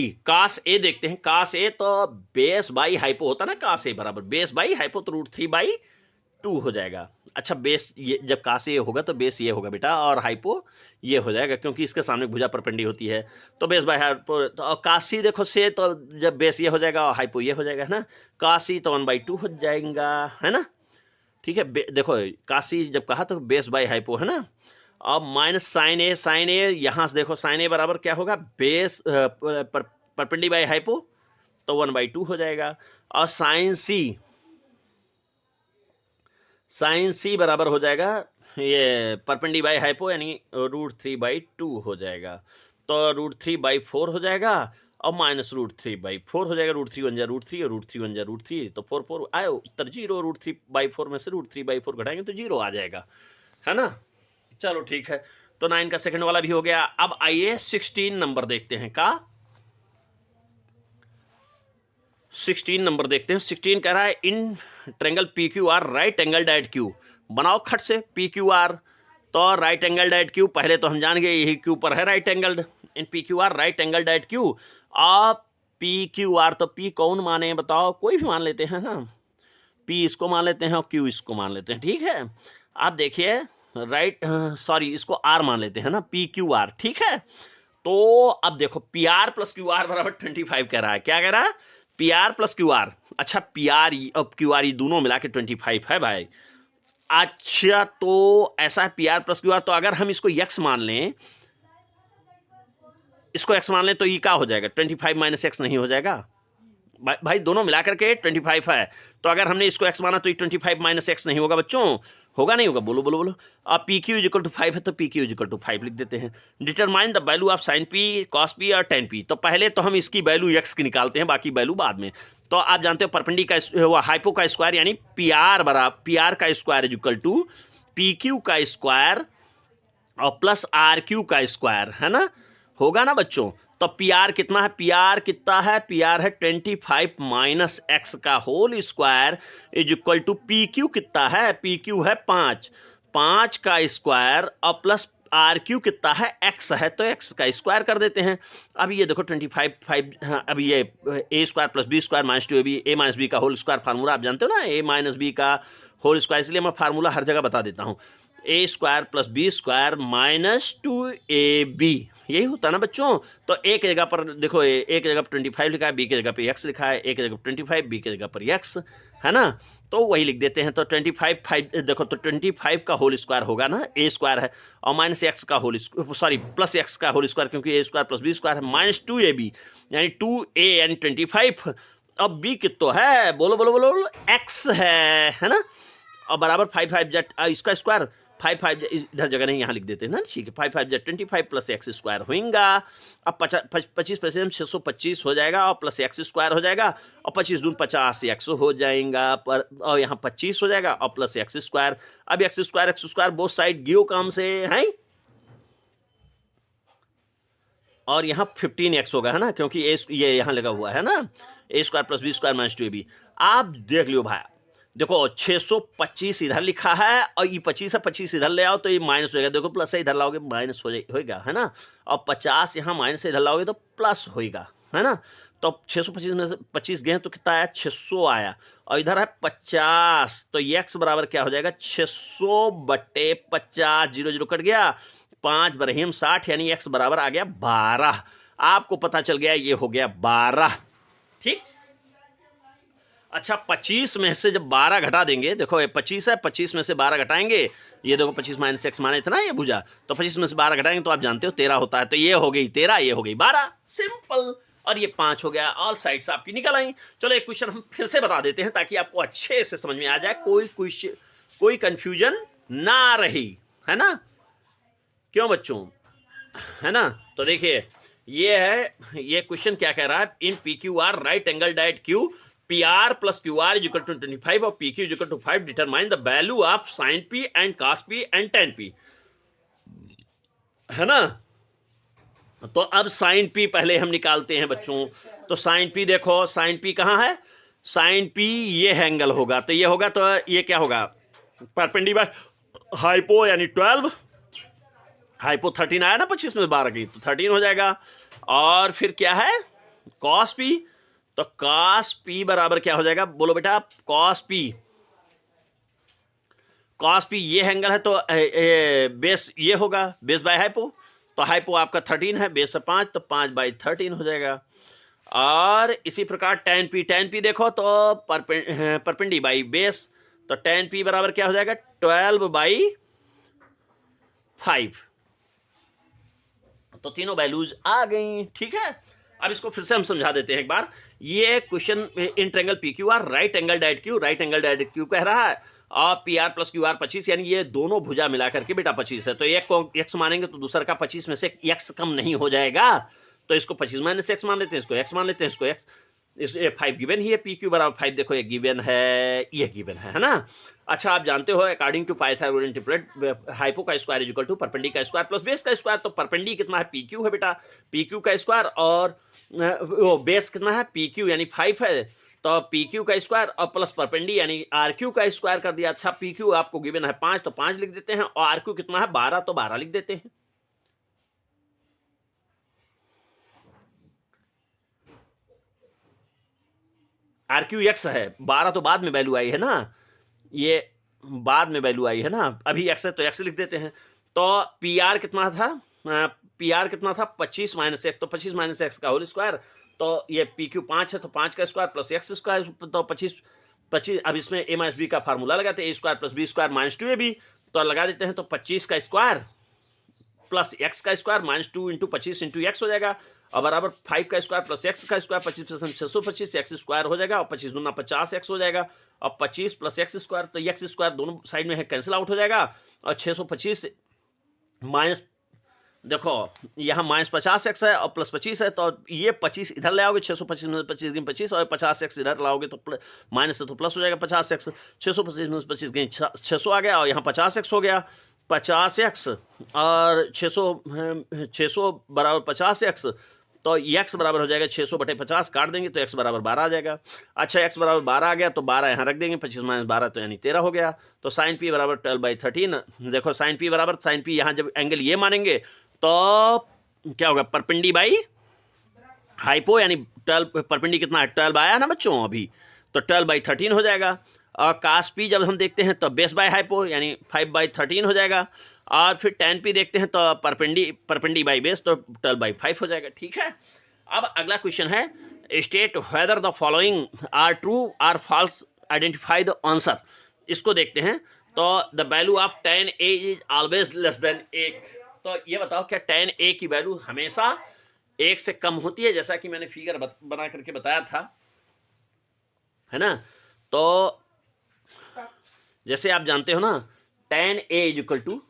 ए देखते हैं। कॉस ए तो बेस बाई हाइपो होता ना, कॉस ए बराबर बेस बाई हाइपो, तो √3/2 हो जाएगा। अच्छा, बेस ये जब कॉस ए होगा तो बेस ये होगा बेटा, और हाइपो ये हो जाएगा, क्योंकि इसके सामने भुजा परपेंडी होती है, तो बेस बाई हाइपो, तो और कॉस सी देखो से, तो जब बेस ये हो जाएगा और हाइपो ये हो जाएगा, है ना। कॉस सी तो 1/2 हो जाएगा, है ना, ठीक है। देखो कॉस सी जब कहा तो बेस बाई हाइपो, है ना। अब माइनस साइन ए यहाँ से देखो, साइन ए बराबर क्या होगा, बेस परपेंडी बाई हाइपो, तो 1/2 हो जाएगा। और साइन सी बराबर हो जाएगा ये परपेंडी बाई हाइपो यानी √3/2 हो जाएगा, तो √3/4 हो जाएगा, और माइनस √3/4 हो जाएगा, √3 1 जा √3 और √3 1 जा √3, तो 4 4 आए उत्तर 0, √3/4 में से √3/4 घटाएंगे तो 0 आ जाएगा, है ना। चलो ठीक है, तो 9 का सेकंड वाला भी हो गया। अब आइए 16 नंबर देखते हैं, का 16 नंबर देखते हैं। 16 कह रहा है in triangle PQR right angle diet Q, बनाओ खट से PQR, तो राइट एंगल डायट क्यू पहले तो हम जान गए यही क्यू पर है राइट एंगल, इन PQR right angle diet Q. आप PQR तो P कौन माने बताओ, कोई भी मान लेते हैं ना, पी इसको मान लेते हैं और क्यू इसको मान लेते हैं, ठीक है। आप देखिए राइट, सॉरी इसको आर मान लेते हैं ना, पी क्यू आर, ठीक है। तो अब देखो P R plus Q are बराबर 25 कह रहा है, क्या कह रहा है, P R plus Q are. अच्छा पी आर अब क्यू आर ये दोनों मिला के 25 है भाई। अच्छा तो ऐसा है P R plus Q are, तो अगर हम इसको यक्स मान लें, इसको एक्स मान लें तो ये क्या हो जाएगा, 25 माइनस एक्स नहीं हो जाएगा भाई, दोनों मिलाकर के 25 है। तो अगर हमने इसको x माना तो ये 25 माइनस एक्स नहीं होगा बच्चों, होगा नहीं होगा, बोलो बोलो बोलो। अब पी क्यू इजिकल टू 5 है तो पी क्यू इजिकल टू 5 लिख देते हैं। Determine the value of sine P, cos P और टेन पी। तो पहले तो हम इसकी वैल्यू x की निकालते हैं, बाकी वैल्यू बाद में। तो आप जानते हो परपेंडी का हाइपो का स्क्वायर यानी पी आर बराबर, पी आर का square is equal to P Q का स्क्वायर और प्लस आर क्यू का स्क्वायर, है ना, होगा ना बच्चों। तो पी आर कितना है, पी आर कितना है, पी आर है 25 माइनस एक्स का whole square is equal to P Q कितना है, पी क्यू है 5, 5 का स्क्वायर और प्लस आर क्यू कितना है, एक्स है तो एक्स का स्क्वायर कर देते हैं। अब ये देखो 25 5, हाँ, अब ये A square plus B square minus 2 A minus B का होल स्क्वायर फार्मूला आप जानते हो ना, ए माइनस बी का होल स्क्वायर, इसलिए मैं फार्मूला हर जगह बता देता हूँ। A square plus B square minus 2ab, यही होता है ना बच्चों। तो ए की जगह पर देखो, ए की जगह पर 25 लिखा है, बी की जगह पर एक्स लिखा है, ए की जगह पर 25, बी की जगह पर एक्स, है ना। तो वही लिख देते हैं। तो 25 5 देखो, तो 25 का होल स्क्वायर होगा ना, ए स्क्वायर है और माइनस एक्स का होल, सॉरी प्लस एक्स का होल स्क्वायर, क्योंकि ए स्क्वायर प्लस बी स्क्वायर है, माइनस 2ab यानी 2a यानी 25। अब बी कितना है, बोलो बोलो बोलो, एक्स है ना। और बराबर 5 5 जेट इसका स्क्वायर, 5 5 इधर जगह नहीं, यहाँ लिख देते हैं ना, ठीक है। 5 5 जेट 25 प्लस एक्स स्क्वायर होगा। अब 25% 625 हो जाएगा और प्लस एक्स स्क्वायर हो जाएगा और 25 दून 50 एक्स हो जाएगा पर, और यहाँ 25 हो जाएगा और प्लस एक्स स्क्वायर। अब एक्स स्क्वायर बोथ साइड गियो काम से है, और यहाँ 15x होगा, है ना, क्योंकि ये यहाँ लगा हुआ है ना, A square plus B square minus 2ab। आप देख लियो भाई, देखो 625 इधर लिखा है और ये 25 है, 25 इधर ले आओ तो ये माइनस हो जाएगा, देखो प्लस है इधर लाओगे माइनस होएगा, है ना। और 50 यहाँ माइनस से इधर लाओगे तो प्लस होएगा, है ना। तो 625 में से 25 गए तो कितना आया, 600 आया, और इधर है 50, तो ये x बराबर क्या हो जाएगा, 600 बटे 50, 0 0 कट गया, 5 बरहिम 60 यानी x बराबर आ गया 12। आपको पता चल गया ये हो गया 12, ठीक। अच्छा 25 में से जब 12 घटा देंगे, देखो ये 25 है, 25 में से 12 घटाएंगे, ये देखो 25 माइनस एक्स माने थे ना ये भुजा, तो 25 में से 12 घटाएंगे तो आप जानते हो 13 होता है, तो ये हो गई 13, ये हो गई 12, सिंपल। और ये 5 हो गया, ऑल साइड्स आपकी निकल आई। चलो एक क्वेश्चन हम फिर से बता देते हैं ताकि आपको अच्छे से समझ में आ जाए, कोई कंफ्यूजन ना रही, है ना, क्यों बच्चों, है ना। तो देखिए ये है, ये क्वेश्चन क्या कह रहा है, in P Q R right angle at Q P R plus Q R is equal to 25 और P Q is equal to 5, determine the value of sine P and cos P and tan P, है ना। तो अब sign P पहले हम निकालते हैं बच्चों। तो साइन पी देखो, साइन पी कहाँ है, साइन पी ये एंगल होगा, तो ये होगा, तो ये क्या होगा, परपेंडिकुलर हाइपो यानी 12, हाइपो 13 आया ना 25 में 12 की, तो 13 हो जाएगा। और फिर क्या है, कॉस पी, तो कॉस पी बराबर क्या हो जाएगा, बोलो बेटा, कॉस पी, कॉस पी ये एंगल है तो बेस ये होगा, बेस बाय हाइपो, तो हाइपो आपका 13 है, बेस है 5, तो 5/13 हो जाएगा। और इसी प्रकार टेन पी देखो तो परपेंडी बाई बेस, तो टेन पी बराबर क्या हो जाएगा, 12/5, तो तीनों वैल्यूज आ गई, ठीक है। अब इसको फिर से हम समझा देते हैं एक बार। ये question in triangle P Q R right angle at Q, right angle at Q कह रहा है, और P R plus Q are 25, यानी ये दोनों भुजा मिलाकर के बेटा 25 है, तो एक को एक्स मानेंगे तो दूसरा का 25 में से एक्स कम नहीं हो जाएगा, तो इसको 25 माइनस एक्स मान लेते हैं, इसको एक्स मान लेते हैं, इसको एक्स, इस 5 गिवन ही है, पी क्यू बराबर 5 देखो, ये गिवन है, ये गिवन है ना। अच्छा आप जानते हो according to Pythagoras triplet hypo का square is equal to perpendicular का स्क्वायर प्लस बेस का स्क्वायर, तो परपेंडी कितना है, पी क्यू है बेटा, पी क्यू का स्क्वायर, और वो बेस कितना है, पी क्यू यानी 5 है, तो पी क्यू का स्क्वायर और प्लस परपेंडी यानी आर क्यू का स्क्वायर कर दिया। अच्छा पी क्यू आपको गिवन है 5, तो 5 लिख देते हैं, और आर क्यू कितना है 12, तो 12 लिख देते हैं। आर क्यू एक्स है, 12 तो बाद में वैल्यू आई है ना, ये बाद में वैल्यू आई है ना, अभी एक्स है तो एक्स लिख देते हैं। तो पी आर कितना था, पी आर कितना था 25 माइनस एक्स, तो 25 माइनस एक्स का होल स्क्वायर, तो ये पी क्यू 5 है तो 5 का स्क्वायर प्लस एक्स स्क्वायर, तो 25 अब इसमें ए माइनस बी का फार्मूला लगाते हैं, A square plus B square minus 2ab, तो लगा देते हैं, तो 25 का स्क्वायर प्लस एक्स का square minus 2 into 25 into X हो जाएगा, और बराबर 5 का स्क्वायर प्लस एक्स का स्क्वायर, 25 625 एक्स स्क्वायर हो जाएगा, और 25 दूना 50 एक्स हो जाएगा, और 25 प्लस एक्स स्क्वायर, तो एक्स स्क्वायर दोनों साइड में है कैंसिल आउट हो जाएगा, और 625 माइनस, देखो यहाँ माइनस 50 एक्स है और प्लस 25 है, तो ये 25 इधर ले आओगे, 625 में 25 गेम 25, और 50 एक्स इधर लाओगे तो माइनस है तो प्लस हो जाएगा 50 एक्स, 625 में 25 गेम 600 आ गया, और यहाँ 50 एक्स हो गया, 50 एक्स और 600 बराबर 50 एक्स, तो एक्स बराबर हो जाएगा 600 बटे 50, काट देंगे तो एक्स बराबर 12 आ जाएगा। अच्छा एक्स बराबर 12 आ गया तो 12 यहाँ रख देंगे, 25 माइनस 12 तो यानी 13 हो गया। तो साइन पी बराबर 12/13, देखो साइन पी बराबर, साइन पी यहाँ जब एंगल ये मानेंगे तो क्या होगा, परपेंडी बाई हाइपो, यानी 12 परपेंडी कितना है 12 आया ना बच्चों अभी, तो 12/13 हो जाएगा। और कास पी जब हम देखते हैं तो बेस बाय हाइपो यानी 5/13 हो जाएगा, और फिर टेन पी देखते हैं तो परपेंडी बाई बेस तो 12/5 हो जाएगा। ठीक है, अब अगला क्वेश्चन है, state whether the following are true or false, identify the answer. इसको देखते हैं, तो the value of tan a is always less than 1, तो ये बताओ क्या tan a की वैल्यू हमेशा 1 से कम होती है, जैसा कि मैंने फिगर बना करके बताया था, है ना। तो जैसे आप जानते हो ना tan a is equal to